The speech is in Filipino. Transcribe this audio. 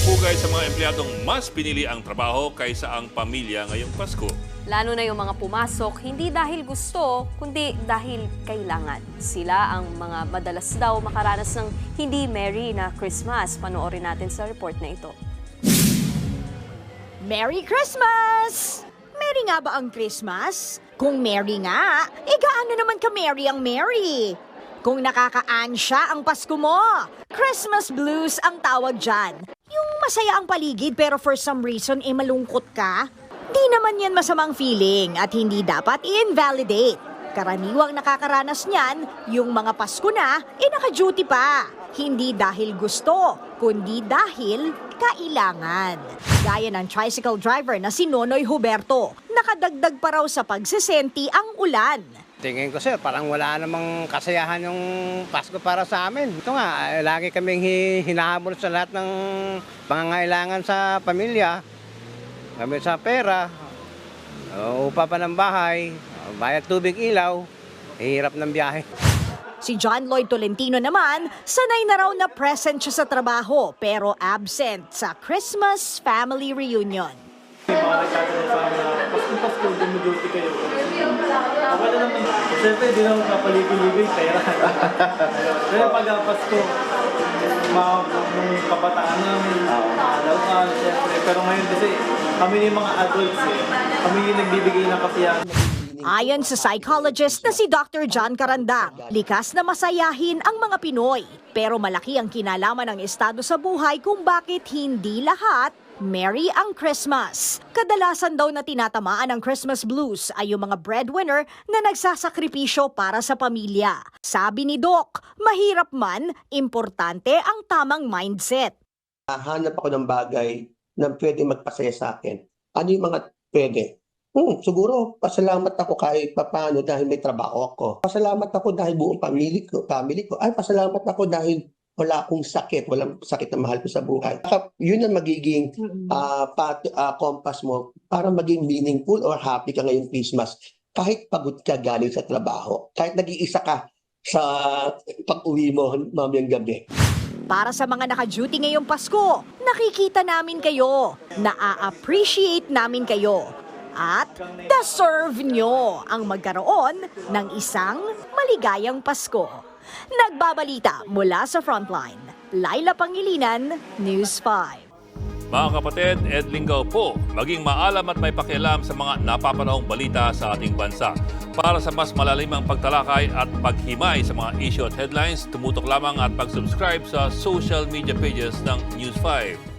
pugay sa mga empleyadong mas pinili ang trabaho kaysa ang pamilya ngayong Pasko. Lalo na yung mga pumasok, hindi dahil gusto, kundi dahil kailangan. Sila ang mga madalas daw makaranas ng hindi merry na Christmas. Panoorin natin sa report na ito. Merry Christmas! Merry nga ba ang Christmas? Kung merry nga, gaano naman ka-merry ang merry? Kung nakaka-ansya ang Pasko mo, Christmas blues ang tawag dyan. Yung masaya ang paligid pero for some reason malungkot ka? Di naman yan masamang feeling at hindi dapat i-invalidate. Karaniwang nakakaranas niyan, yung mga Pasko na, naka-duty pa. Hindi dahil gusto, kundi dahil kailangan. Gaya ng tricycle driver na si Nonoy Huberto, nakadagdag pa raw sa pagsisenti ang ulan. Tingin ko sir, parang wala namang kasayahan yung Pasko para sa amin. Ito nga, lagi kaming hinahabol sa lahat ng pangangailangan sa pamilya. Kami sa pera, upa pa ng bahay, bayad tubig ilaw, hirap ng biyahe. Si John Lloyd Tolentino naman, sanay na raw na present siya sa trabaho pero absent sa Christmas family reunion. Yung mga nagtatanong na Pasko, dumu-duty kayo. Okay na naman. Siyempre, di naman kapaligoy-ligoy, pera. Pero pag Pasko, nung kabataan namin, alaw siyempre. Pero ngayon kasi, kami yung mga adults kami yung nagbibigay ng kasiyahan. Ayon sa psychologist na si Dr. John Carandang, likas na masayahin ang mga Pinoy. Pero malaki ang kinalaman ng estado sa buhay kung bakit hindi lahat merry ang Christmas. Kadalasan daw na tinatamaan ng Christmas blues ay yung mga breadwinner na nagsasakripisyo para sa pamilya. Sabi ni Doc, mahirap man, importante ang tamang mindset. Hanap ako ng bagay na pwede magpasaya sa akin. Ano yung mga pwede? Siguro, pasalamat ako kahit papaano dahil may trabaho ako. Pasalamat ako dahil buong family ko. Ay, pasalamat ako dahil wala akong sakit, walang sakit na mahal ko sa buhay. Yun ang magiging compass mo para maging meaningful or happy ka ngayong Christmas. Kahit pagod ka galing sa trabaho, kahit nag-iisa ka sa pag-uwi mo mamayang gabi. Para sa mga naka-duty ngayong Pasko, nakikita namin kayo, na-appreciate namin kayo, at deserve nyo ang magkaroon ng isang maligayang Pasko. Nagbabalita mula sa Frontline, Laila Pangilinan, News 5. Mga kapatid, Ed Lingaw po, maging maalam at may pakialam sa mga napapanahong balita sa ating bansa. Para sa mas malalimang pagtalakay at paghimay sa mga issue at headlines, tumutok lamang at pag-subscribe sa social media pages ng News 5.